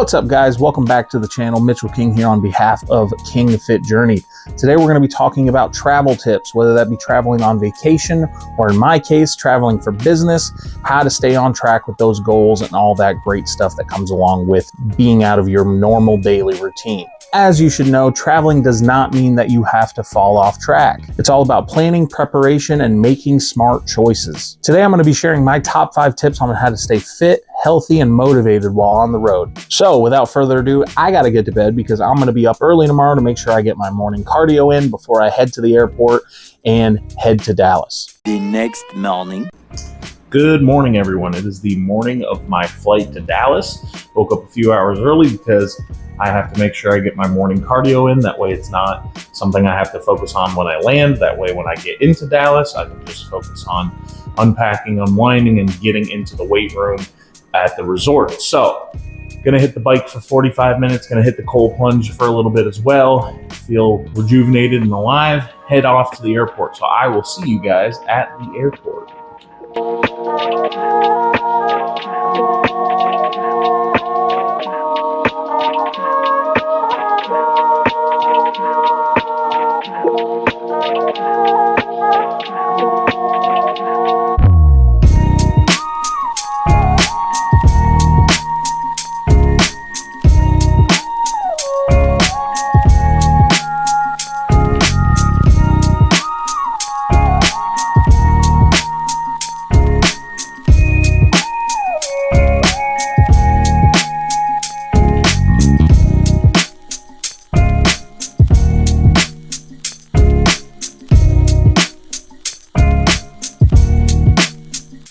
What's up, guys? Welcome back to the channel. Mitchell King here on behalf of King Fit Journey. Today we're going to be talking about travel tips, whether that be traveling on vacation or, in my case, traveling for business, how to stay on track with those goals and all that great stuff that comes along with being out of your normal daily routine. As you should know, traveling does not mean that you have to fall off track. It's all about planning, preparation, and making smart choices. Today I'm going to be sharing my top 5 tips on how to stay fit, healthy, and motivated while on the road. So without further ado, I gotta get to bed because I'm gonna be up early tomorrow to make sure I get my morning cardio in before I head to the airport and head to Dallas. The next morning. Good morning, everyone. It is the morning of my flight to Dallas. Woke up a few hours early because I have to make sure I get my morning cardio in. That way it's not something I have to focus on when I land. That way when I get into Dallas, I can just focus on unpacking, unwinding, and getting into the weight room at the resort. So gonna hit the bike for 45 minutes, gonna hit the cold plunge for a little bit as well, feel rejuvenated and alive, head off to the airport. So I will see you guys at the airport.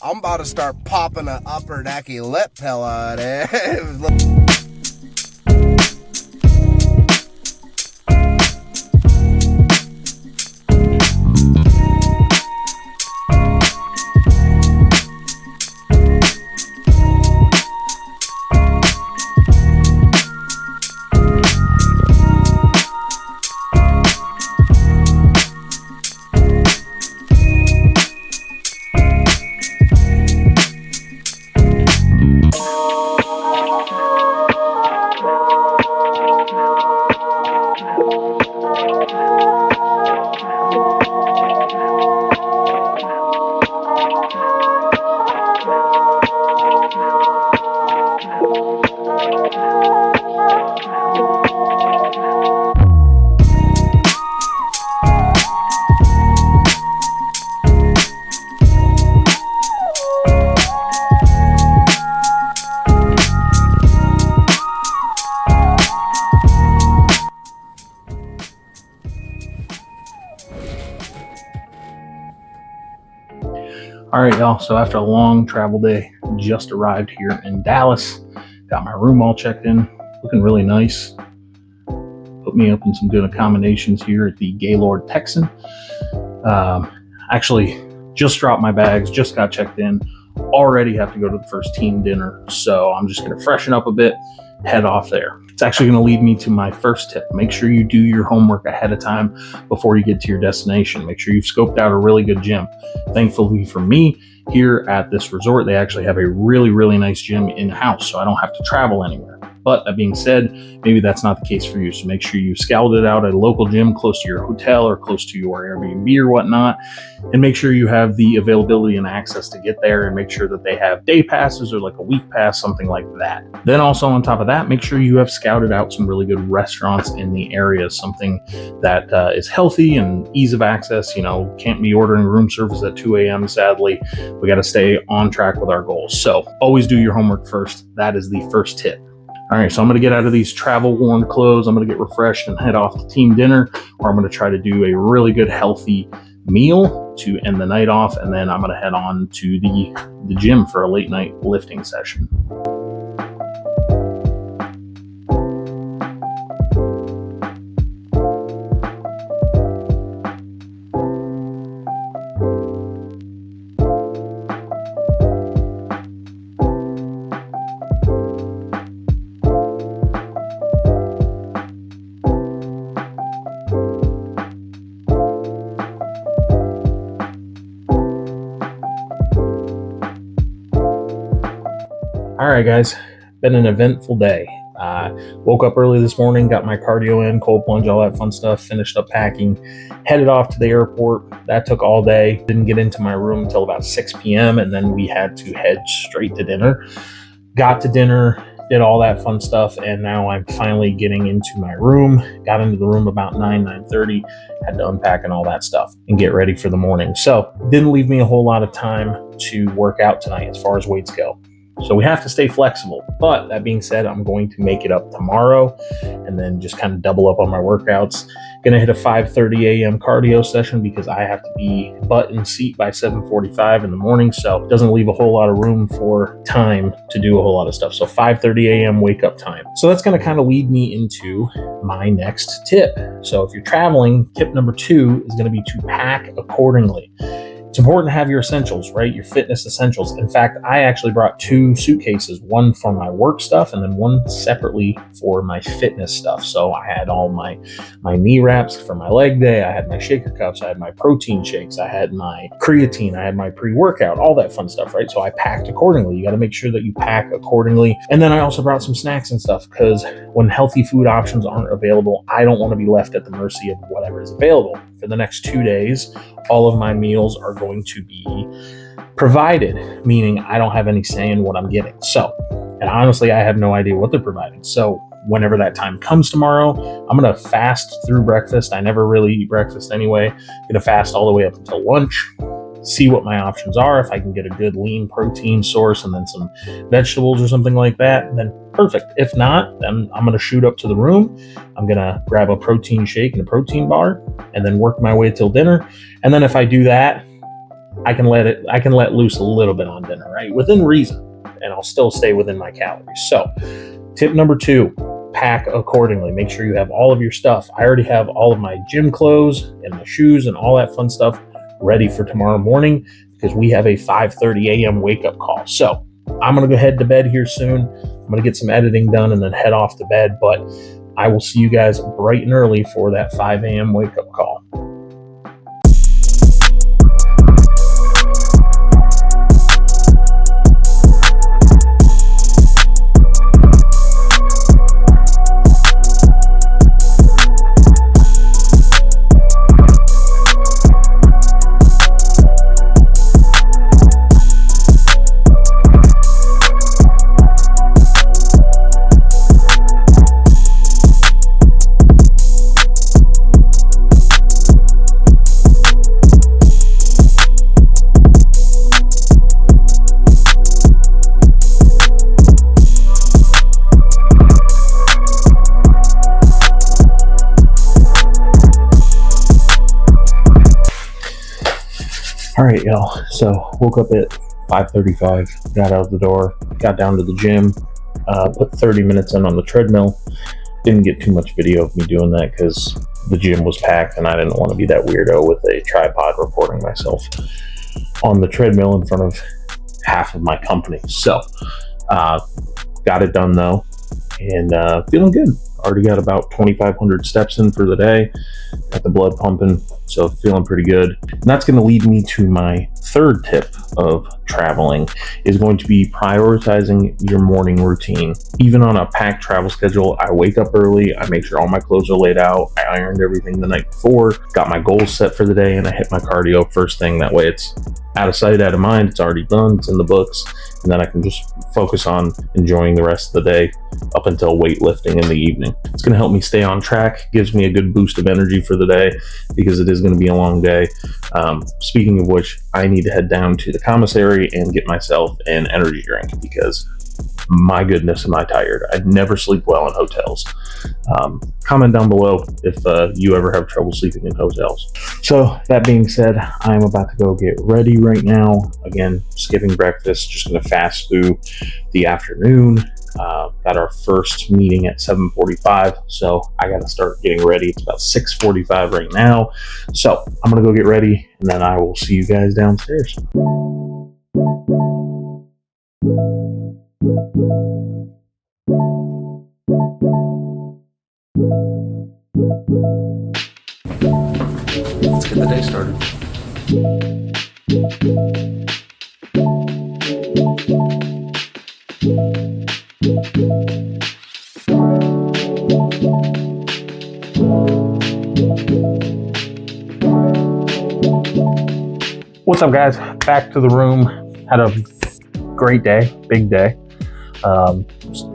I'm about to start popping an upper decky lip pillow. All right, y'all, so after a long travel day, just arrived here in Dallas. Got my room all checked in, looking really nice. Put me up in some good accommodations here at the Gaylord Texan. Actually, just dropped my bags, just got checked in. Already have to go to the first team dinner, so I'm just gonna freshen up a bit, head off there. It's actually gonna lead me to my first tip. Make sure you do your homework ahead of time before you get to your destination. Make sure you've scoped out a really good gym. Thankfully for me, here at this resort, they actually have a really nice gym in-house, so I don't have to travel anywhere. But that being said, maybe that's not the case for you. So make sure you scout it out at a local gym close to your hotel or close to your Airbnb or whatnot. And make sure you have the availability and access to get there, and make sure that they have day passes or like a week pass, something like that. Then also on top of that, make sure you have scouted out some really good restaurants in the area, something that is healthy and ease of access. You know, can't be ordering room service at 2 a.m. sadly. We got to stay on track with our goals. So always do your homework first. That is the first tip. All right, so I'm going to get out of these travel worn clothes. I'm going to get refreshed and head off to team dinner, or I'm going to try to do a really good healthy meal to end the night off. And then I'm going to head on to the gym for a late night lifting session. All right, guys, been an eventful day. Woke up early this morning, got my cardio in, cold plunge, all that fun stuff, finished up packing, headed off to the airport. That took all day. Didn't get into my room until about 6 p.m. and then we had to head straight to dinner. Got to dinner, did all that fun stuff, and now I'm finally getting into my room. Got into the room about 9:30, had to unpack and all that stuff and get ready for the morning. So didn't leave me a whole lot of time to work out tonight as far as weights go. So we have to stay flexible. But that being said, I'm going to make it up tomorrow and then just kind of double up on my workouts. Gonna hit a 5:30 a.m. cardio session because I have to be butt in seat by 7:45 in the morning. So it doesn't leave a whole lot of room for time to do a whole lot of stuff. So 5:30 a.m. wake up time. So that's gonna kind of lead me into my next tip. So if you're traveling, tip number 2 is gonna be to pack accordingly. It's important to have your essentials, right? Your fitness essentials. In fact, I actually brought 2 suitcases, one for my work stuff and then one separately for my fitness stuff. So I had all my knee wraps for my leg day. I had my shaker cups. I had my protein shakes. I had my creatine. I had my pre-workout, all that fun stuff, right? So I packed accordingly. You got to make sure that you pack accordingly. And then I also brought some snacks and stuff because when healthy food options aren't available, I don't want to be left at the mercy of whatever is available. For the next 2 days, all of my meals are going to be provided, meaning I don't have any say in what I'm getting. So, and honestly, I have no idea what they're providing. So whenever that time comes tomorrow, I'm going to fast through breakfast. I never really eat breakfast anyway. I'm going to fast all the way up until lunch, see what my options are. If I can get a good lean protein source and then some vegetables or something like that, then perfect. If not, then I'm going to shoot up to the room. I'm going to grab a protein shake and a protein bar and then work my way till dinner. And then if I do that, I can let loose a little bit on dinner, right? Within reason, and I'll still stay within my calories. So tip number 2, pack accordingly. Make sure you have all of your stuff. I already have all of my gym clothes and my shoes and all that fun stuff ready for tomorrow morning because we have a 5:30 a.m. wake up call. So I'm going to go head to bed here soon. I'm going to get some editing done and then head off to bed, but I will see you guys bright and early for that 5 a.m. wake up call. All right, y'all. So woke up at 5:35, got out of the door, got down to the gym, put 30 minutes in on the treadmill. Didn't get too much video of me doing that because the gym was packed and I didn't want to be that weirdo with a tripod recording myself on the treadmill in front of half of my company. So got it done though, and feeling good. Already got about 2,500 steps in for the day. Got the blood pumping, so feeling pretty good. And that's going to lead me to my 3rd tip of traveling, is going to be prioritizing your morning routine. Even on a packed travel schedule, I wake up early, I make sure all my clothes are laid out, I ironed everything the night before, got my goals set for the day, and I hit my cardio first thing. That way it's out of sight, out of mind. It's already done, it's in the books, and then I can just focus on enjoying the rest of the day up until weightlifting in the evening. It's going to help me stay on track, gives me a good boost of energy for the day because it is going to be a long day. Speaking of which, I need to head down to the commissary and get myself an energy drink because my goodness, am I tired. I never sleep well in hotels. Comment down below if you ever have trouble sleeping in hotels. So that being said, I'm about to go get ready right now. Again, skipping breakfast, just going to fast through the afternoon. Got our first meeting at 7:45, so I got to start getting ready. It's about 6:45 right now. So I'm going to go get ready, and then I will see you guys downstairs. Let's get the day started. What's up, guys? Back to the room. Had a great day, big day.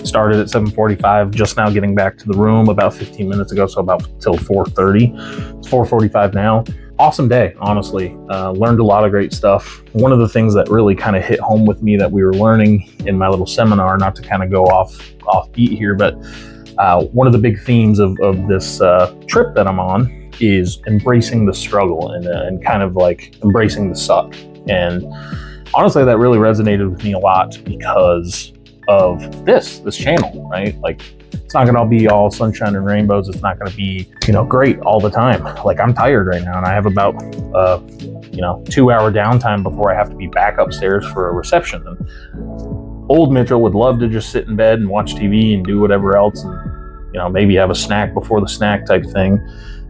Started at 7:45, just now getting back to the room about 15 minutes ago, so about till 4:30. It's 4:45 now. Awesome day, honestly. Learned a lot of great stuff. One of the things that really kind of hit home with me that we were learning in my little seminar, not to kind of go off beat here, but one of the big themes of this trip that I'm on is embracing the struggle and kind of like embracing the suck. And honestly, that really resonated with me a lot because of this channel, right? Like, it's not gonna be all sunshine and rainbows. It's not gonna be, great all the time. Like, I'm tired right now, and I have about 2-hour downtime before I have to be back upstairs for a reception. And old Mitchell would love to just sit in bed and watch TV and do whatever else, and maybe have a snack before the snack type thing.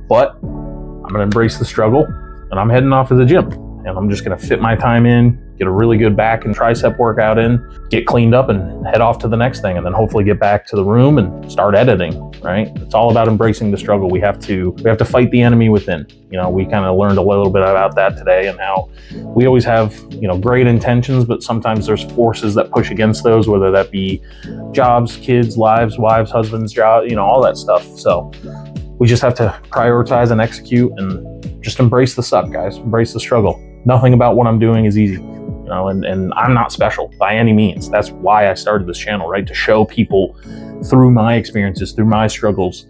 But I'm gonna embrace the struggle, and I'm heading off to the gym, and I'm just gonna fit my time in, get a really good back and tricep workout in, get cleaned up, and head off to the next thing, and then hopefully get back to the room and start editing, right? It's all about embracing the struggle. We have to fight the enemy within. We kind of learned a little bit about that today, and how we always have, great intentions, but sometimes there's forces that push against those, whether that be jobs, kids, lives, wives, husbands, job, all that stuff. So we just have to prioritize and execute and just embrace the suck, guys. Embrace the struggle. Nothing about what I'm doing is easy, and I'm not special by any means. That's why I started this channel, right? To show people through my experiences, through my struggles,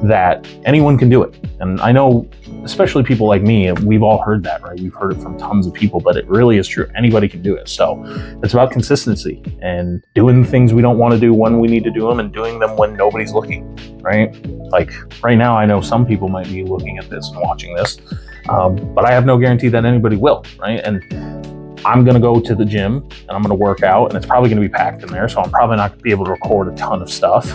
that anyone can do it. And I know, especially people like me, we've all heard that, right? We've heard it from tons of people, but it really is true. Anybody can do it. So it's about consistency and doing the things we don't want to do when we need to do them, and doing them when nobody's looking, right? Like right now, I know some people might be looking at this and watching this, but I have no guarantee that anybody will, right? And I'm gonna go to the gym and I'm gonna work out, and it's probably gonna be packed in there, so I'm probably not gonna be able to record a ton of stuff.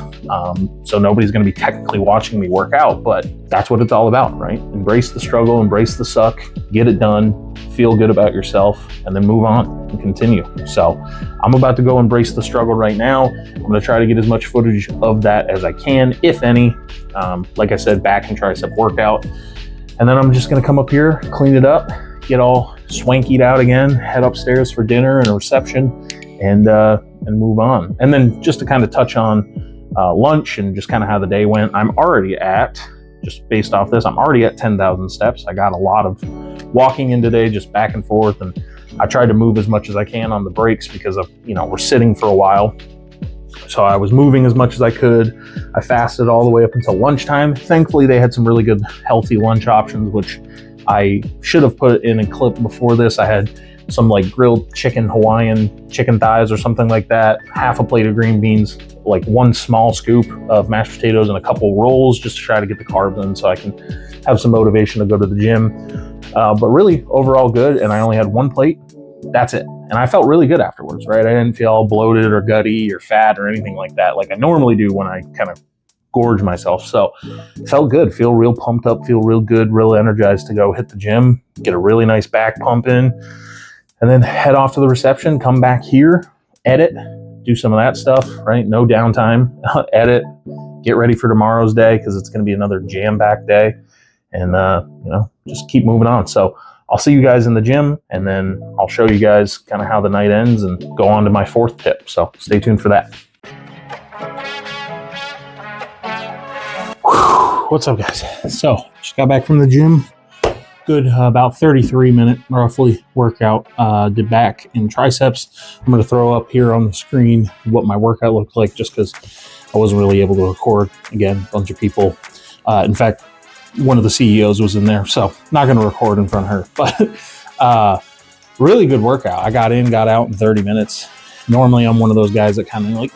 So nobody's gonna be technically watching me work out, but that's what it's all about, right? Embrace the struggle, embrace the suck, get it done, feel good about yourself, and then move on and continue. So I'm about to go embrace the struggle right now. I'm gonna try to get as much footage of that as I can, if any. Like I said, back and tricep workout. And then I'm just gonna come up here, clean it up, get all swankied out again, head upstairs for dinner and a reception, and move on. And then just to kind of touch on lunch and just kind of how the day went, I'm already at, just based off this, I'm already at 10,000 steps. I got a lot of walking in today, just back and forth, and I tried to move as much as I can on the breaks because of, we're sitting for a while. So I was moving as much as I could. I fasted all the way up until lunchtime. Thankfully, they had some really good, healthy lunch options, which I should have put in a clip before this. I had some like grilled chicken, Hawaiian chicken thighs or something like that, half a plate of green beans, like one small scoop of mashed potatoes, and a couple rolls, just to try to get the carbs in so I can have some motivation to go to the gym. But really, overall good, and I only had one plate. That's it. And I felt really good afterwards, right? I didn't feel all bloated or gutty or fat or anything like that, like I normally do when I kind of gorge myself. So felt good, feel real pumped up, feel real good, real energized to go hit the gym, get a really nice back pump in, and then head off to the reception, come back here, edit, do some of that stuff, right? No downtime, edit, get ready for tomorrow's day, because it's going to be another jam-packed day, and just keep moving on. So I'll see you guys in the gym, and then I'll show you guys kind of how the night ends and go on to my fourth tip. So stay tuned for that. What's up, guys? So just got back from the gym. Good, about 33-minute roughly workout. Did back and triceps. I'm going to throw up here on the screen what my workout looked like, just because I wasn't really able to record. Again, a bunch of people. In fact, one of the CEOs was in there, so not going to record in front of her. But really good workout. I got in, got out in 30 minutes. Normally, I'm one of those guys that kind of like,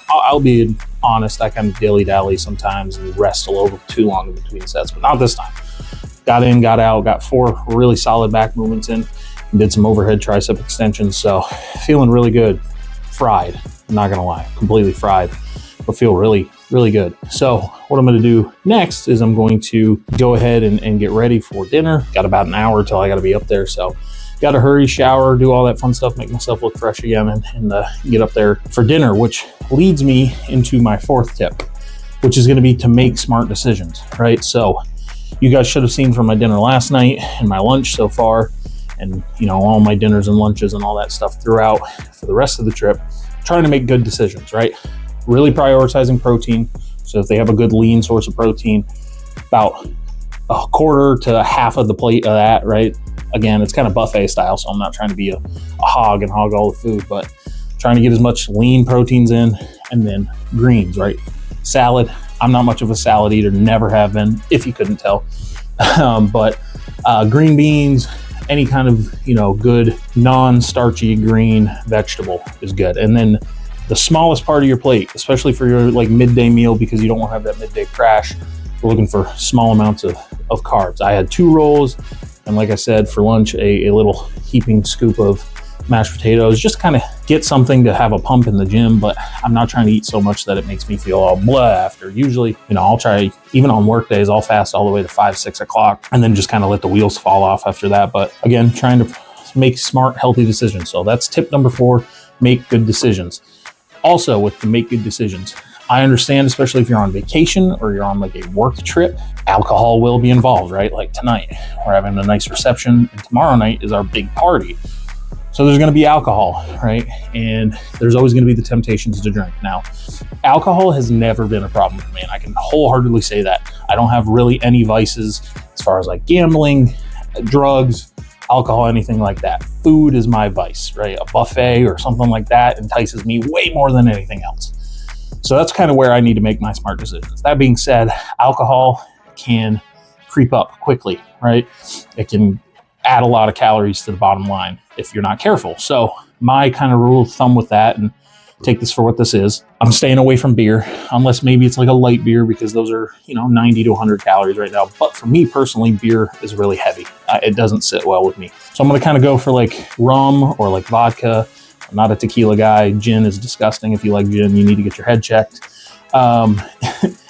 I'll be honest, I kind of dilly-dally sometimes and rest a little too long in between sets, but not this time. Got in, got out, got 4 really solid back movements in, and did some overhead tricep extensions. So feeling really good. Fried, I'm not gonna lie, completely fried, but feel really, really good. So what I'm gonna do next is I'm going to go ahead and get ready for dinner. Got about an hour till I gotta be up there. So got to hurry, shower, do all that fun stuff, make myself look fresh again, and get up there for dinner, which leads me into my fourth tip, which is going to be to make smart decisions, right? So you guys should have seen from my dinner last night and my lunch so far, and all my dinners and lunches and all that stuff throughout for the rest of the trip, trying to make good decisions, right? Really prioritizing protein. So if they have a good lean source of protein, about a quarter to half of the plate of that, right? Again, it's kind of buffet style, so I'm not trying to be a hog and hog all the food, but trying to get as much lean proteins in, and then greens, right? Salad. I'm not much of a salad eater, never have been, if you couldn't tell. But green beans, any kind of, good non-starchy green vegetable is good. And then the smallest part of your plate, especially for your like midday meal, because you don't want to have that midday crash, we're looking for small amounts of carbs. I had 2 rolls, and like I said, for lunch, a little heaping scoop of mashed potatoes, just kind of get something to have a pump in the gym, but I'm not trying to eat so much that it makes me feel all blah after. Usually, I'll try, even on work days, I'll fast all the way to 5, 6 o'clock and then just kind of let the wheels fall off after that. But again, trying to make smart, healthy decisions. So that's tip number 4, make good decisions. Also, with the make good decisions, I understand, especially if you're on vacation or you're on like a work trip, alcohol will be involved, right? Like tonight, we're having a nice reception, and tomorrow night is our big party. So there's going to be alcohol, right? And there's always going to be the temptations to drink. Now, alcohol has never been a problem for me, and I can wholeheartedly say that. I don't have really any vices as far as like gambling, drugs, alcohol, anything like that. Food is my vice, right? A buffet or something like that entices me way more than anything else. So that's kind of where I need to make my smart decisions. That being said, alcohol can creep up quickly, right? It can add a lot of calories to the bottom line if you're not careful. So my kind of rule of thumb with that, and take this for what this is, I'm staying away from beer, unless maybe it's like a light beer, because those are, 90 to 100 calories right now. But for me personally, beer is really heavy. It doesn't sit well with me. So I'm going to kind of go for like rum or like vodka. I'm not a tequila guy. Gin is disgusting. If you like gin, you need to get your head checked.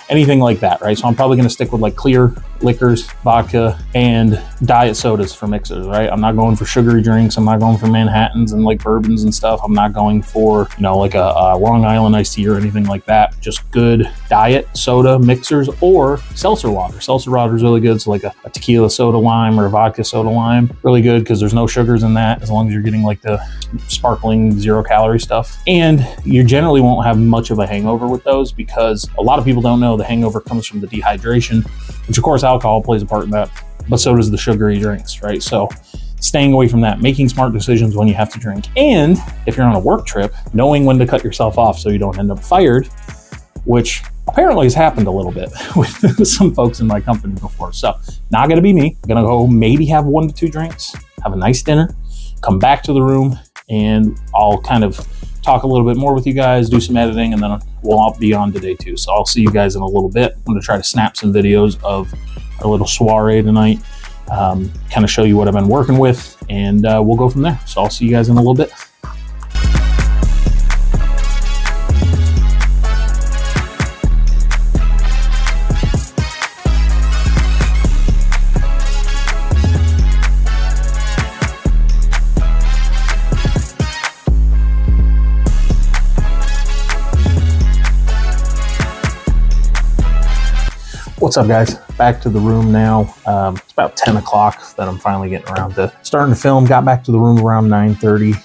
Anything like that, right? So I'm probably going to stick with like clear liquors, vodka, and diet sodas for mixers, right? I'm not going for sugary drinks. I'm not going for Manhattans and like bourbons and stuff. I'm not going for, like a Long Island iced tea or anything like that. Just good diet soda mixers or seltzer water. Seltzer water is really good. So like a tequila soda lime or a vodka soda lime, really good because there's no sugars in that, as long as you're getting like the sparkling 0 calorie stuff. And you generally won't have much of a hangover with those, because a lot of people don't know the hangover comes from the dehydration, which of course alcohol plays a part in that, but so does the sugary drinks, right? So staying away from that, making smart decisions when you have to drink. And if you're on a work trip, knowing when to cut yourself off so you don't end up fired, which apparently has happened a little bit with some folks in my company before. So not gonna be me. I'm gonna go maybe have 1 to 2 drinks, have a nice dinner, come back to the room, and I'll kind of talk a little bit more with you guys, do some editing, and then we'll all be on to day 2. So I'll see you guys in a little bit. I'm gonna try to snap some videos of our little soiree tonight, kind of show you what I've been working with, and we'll go from there. So I'll see you guys in a little bit. What's up, guys? Back to the room now. It's about 10 o'clock that I'm finally getting around to starting to film. Got back to the room around 9:30.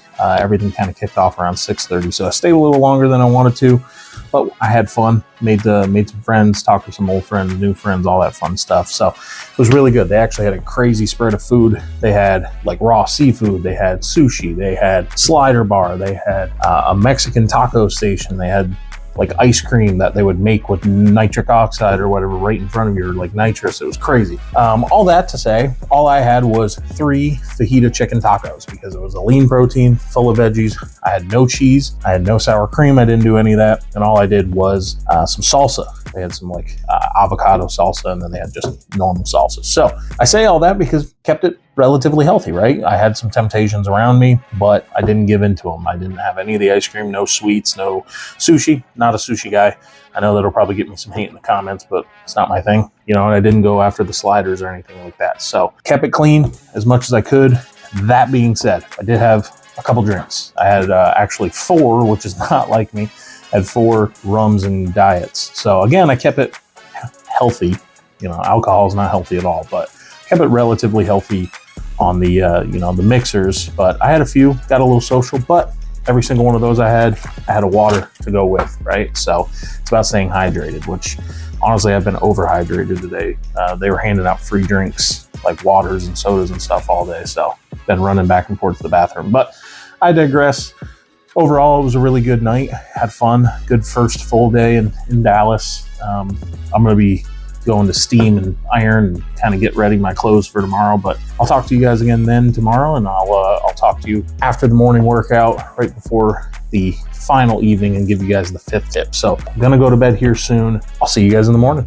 Everything kind of kicked off around 6:30. So I stayed a little longer than I wanted to, but I had fun. Made some friends, talked to some old friends, new friends, all that fun stuff. So it was really good. They actually had a crazy spread of food. They had like raw seafood. They had sushi. They had slider bar. They had a Mexican taco station. They had like ice cream that they would make with nitric oxide or whatever right in front of you, or like nitrous. It was crazy. All that to say, all I had was 3 fajita chicken tacos, because it was a lean protein, full of veggies. I had no cheese. I had no sour cream. I didn't do any of that. And all I did was some salsa. They had some like avocado salsa, and then they had just normal salsa. So I say all that because kept it relatively healthy, right? I had some temptations around me, but I didn't give in to them. I didn't have any of the ice cream, no sweets, no sushi. Not a sushi guy. I know that'll probably get me some hate in the comments, but it's not my thing. And I didn't go after the sliders or anything like that. So kept it clean as much as I could. That being said, I did have a couple drinks. I had actually 4, which is not like me. I had 4 rums and diets. So again, I kept it healthy. Alcohol is not healthy at all, but kept it relatively healthy on the the mixers, but I had a few, got a little social, but every single one of those I had a water to go with, right? So it's about staying hydrated, which honestly I've been overhydrated today. They were handing out free drinks like waters and sodas and stuff all day, so been running back and forth to the bathroom. But I digress. Overall, it was a really good night. Had fun. Good first full day in Dallas. I'm going to be going to steam and iron and kind of get ready my clothes for tomorrow. But I'll talk to you guys again then tomorrow, and I'll talk to you after the morning workout, right before the final evening, and give you guys the 5th tip. So I'm going to go to bed here soon. I'll see you guys in the morning.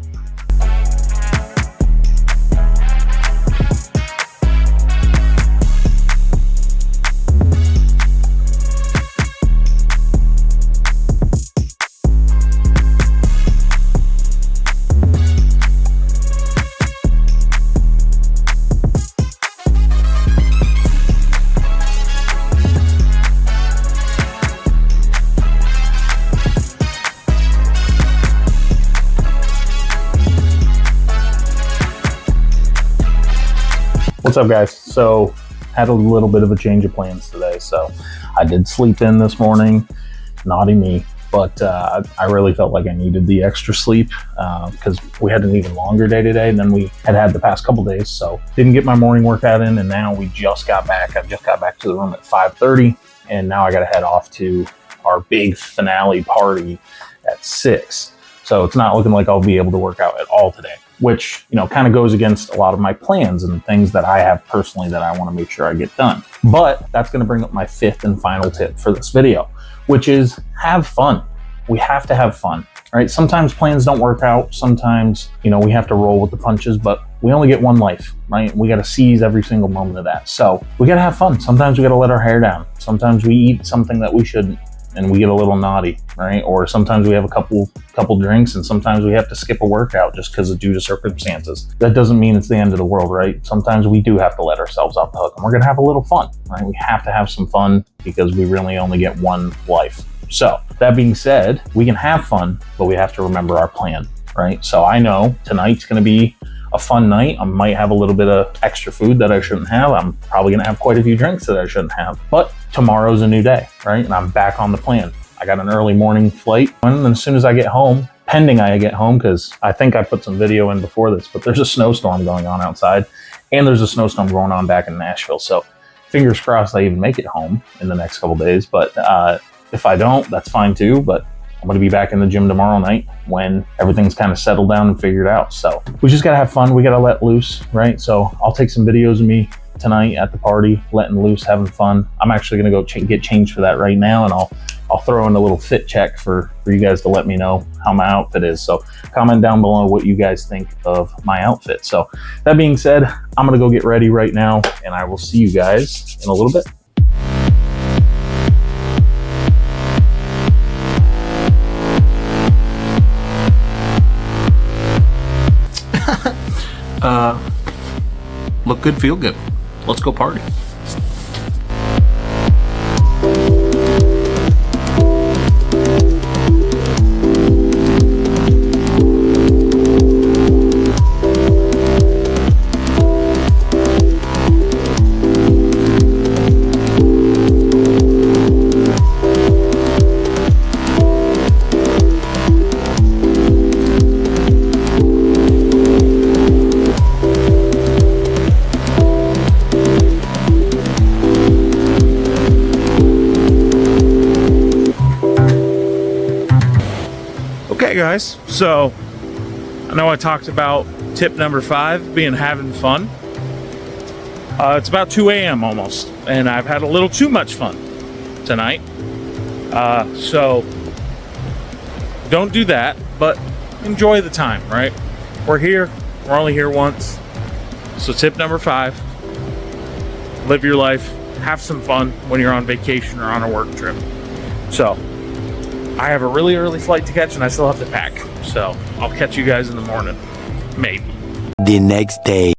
What's up, guys? So had a little bit of a change of plans today. So I did sleep in this morning, naughty me, but I really felt like I needed the extra sleep because we had an even longer day today than we had the past couple days. So didn't get my morning workout in, and now we just got back. I just got back to the room at 5:30, and now I got to head off to our big finale party at 6. So it's not looking like I'll be able to work out at all today, which, kind of goes against a lot of my plans and things that I have personally that I want to make sure I get done. But that's going to bring up my 5th and final tip for this video, which is have fun. We have to have fun, right? Sometimes plans don't work out. Sometimes, we have to roll with the punches, but we only get one life, right? We got to seize every single moment of that. So we got to have fun. Sometimes we got to let our hair down. Sometimes we eat something that we shouldn't, and we get a little naughty, right? Or sometimes we have a couple drinks, and sometimes we have to skip a workout just because due to circumstances. That doesn't mean it's the end of the world, right? Sometimes we do have to let ourselves off the hook, and we're gonna have a little fun, right? We have to have some fun because we really only get one life. So that being said, we can have fun, but we have to remember our plan, right? So I know tonight's gonna be a fun night. I might have a little bit of extra food that I shouldn't have. I'm probably gonna have quite a few drinks that I shouldn't have, but tomorrow's a new day, right? And I'm back on the plan. I got an early morning flight, and as soon as I get home, pending I get home, because I think I put some video in before this, but there's a snowstorm going on outside, and there's a snowstorm going on back in Nashville. So fingers crossed I even make it home in the next couple days. But if I don't, that's fine too. But I'm going to be back in the gym tomorrow night when everything's kind of settled down and figured out. So we just got to have fun. We got to let loose, right? So I'll take some videos of me tonight at the party, letting loose, having fun. I'm actually going to go get changed for that right now, and I'll throw in a little fit check for you guys to let me know how my outfit is. So comment down below what you guys think of my outfit. So that being said, I'm going to go get ready right now, and I will see you guys in a little bit. Look good, feel good. Let's go party. Okay guys, so I know I talked about tip number 5 being having fun. It's about 2 a.m. almost, and I've had a little too much fun tonight. So don't do that, but enjoy the time, right? We're here, we're only here once. So tip number 5, live your life, have some fun when you're on vacation or on a work trip. So I have a really early flight to catch, and I still have to pack. So I'll catch you guys in the morning, maybe. The next day.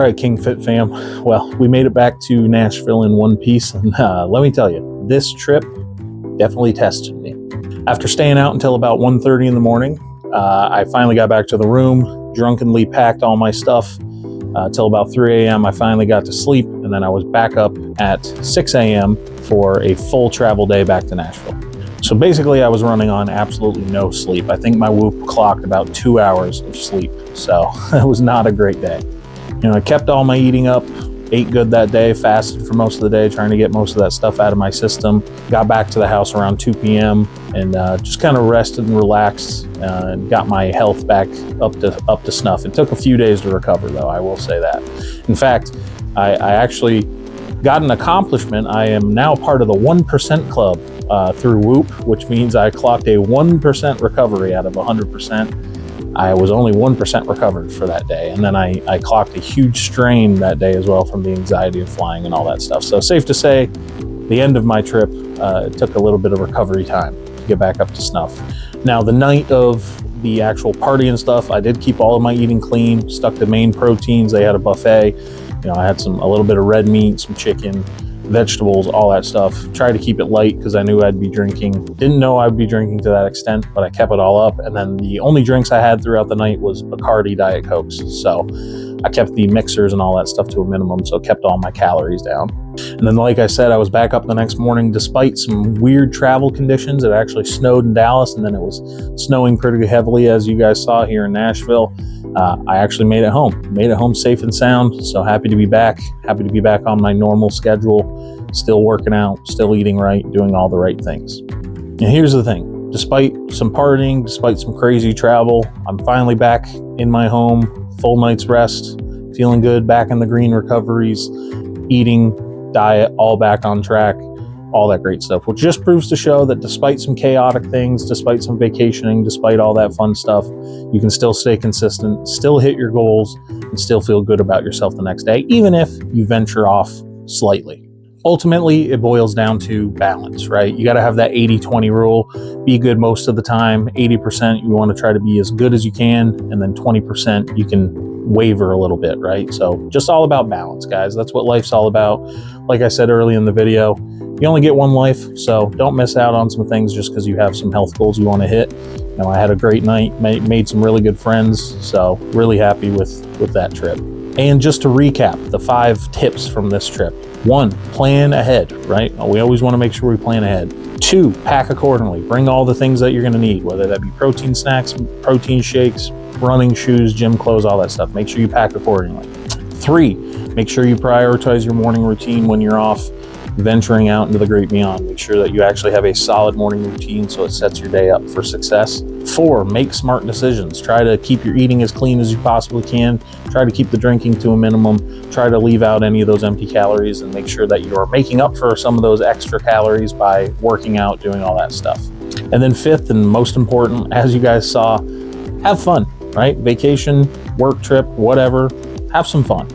right, King Fit fam. Well, we made it back to Nashville in one piece, and let me tell you, this trip definitely tested me. After staying out until about 1:30 in the morning, I finally got back to the room, drunkenly packed all my stuff. Till about 3 a.m. I finally got to sleep, and then I was back up at 6 a.m. for a full travel day back to Nashville. So basically I was running on absolutely no sleep. I think my Whoop clocked about 2 hours of sleep, so it was not a great day. You know, I kept all my eating up, ate good that day, fasted for most of the day, trying to get most of that stuff out of my system. Got back to the house around 2 p.m. and just kind of rested and relaxed and got my health back up to snuff. It took a few days to recover, though, I will say that. In fact, I actually got an accomplishment. I am now part of the 1% club through Whoop, which means I clocked a 1% recovery out of 100%. I was only 1% recovered for that day. And then I clocked a huge strain that day as well from the anxiety of flying and all that stuff. So safe to say, the end of my trip, it took a little bit of recovery time to get back up to snuff. Now, the night of the actual party and stuff, I did keep all of my eating clean, stuck to main proteins. They had a buffet. You know, I had a little bit of red meat, some chicken, vegetables, all that stuff. Tried to keep it light because I knew I'd be drinking. Didn't know I'd be drinking to that extent, but I kept it all up. And then the only drinks I had throughout the night was Bacardi Diet Cokes. So I kept the mixers and all that stuff to a minimum, so kept all my calories down. And then, like I said, I was back up the next morning despite some weird travel conditions. It actually snowed in Dallas, and then it was snowing pretty heavily, as you guys saw here in Nashville. I actually made it home safe and sound. So happy to be back on my normal schedule, still working out, still eating right, doing all the right things. And here's the thing, despite some partying, despite some crazy travel, I'm finally back in my home, full night's rest, feeling good, back in the green recoveries, eating, diet, all back on track, all that great stuff, which just proves to show that despite some chaotic things, despite some vacationing, despite all that fun stuff, you can still stay consistent, still hit your goals, and still feel good about yourself the next day, even if you venture off slightly. Ultimately, it boils down to balance, right? You got to have that 80-20 rule. Be good most of the time. 80% you want to try to be as good as you can, and then 20% you can waver a little bit, right? So just all about balance, guys. That's what life's all about. Like I said early in the video, you only get one life, so don't miss out on some things just because you have some health goals you want to hit. You know, I had a great night, made some really good friends, so really happy with that trip. And just to recap, the 5 tips from this trip. 1, plan ahead, right? We always want to make sure we plan ahead. 2, pack accordingly. Bring all the things that you're going to need, whether that be protein snacks, protein shakes, running shoes, gym clothes, all that stuff. Make sure you pack accordingly. 3, make sure you prioritize your morning routine when you're off venturing out into the great beyond. Make sure that you actually have a solid morning routine so it sets your day up for success. 4, make smart decisions. Try to keep your eating as clean as you possibly can. Try to keep the drinking to a minimum. Try to leave out any of those empty calories and make sure that you're making up for some of those extra calories by working out, doing all that stuff. And then 5th and most important, as you guys saw, have fun, right? Vacation, work trip, whatever, have some fun.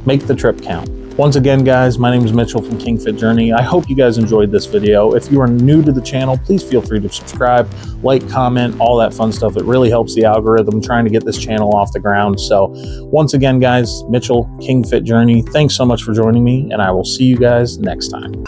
Make the trip count. Once again, guys, my name is Mitchell from King Fit Journey. I hope you guys enjoyed this video. If you are new to the channel, please feel free to subscribe, like, comment, all that fun stuff. It really helps the algorithm trying to get this channel off the ground. So once again, guys, Mitchell, King Fit Journey, thanks so much for joining me, and I will see you guys next time.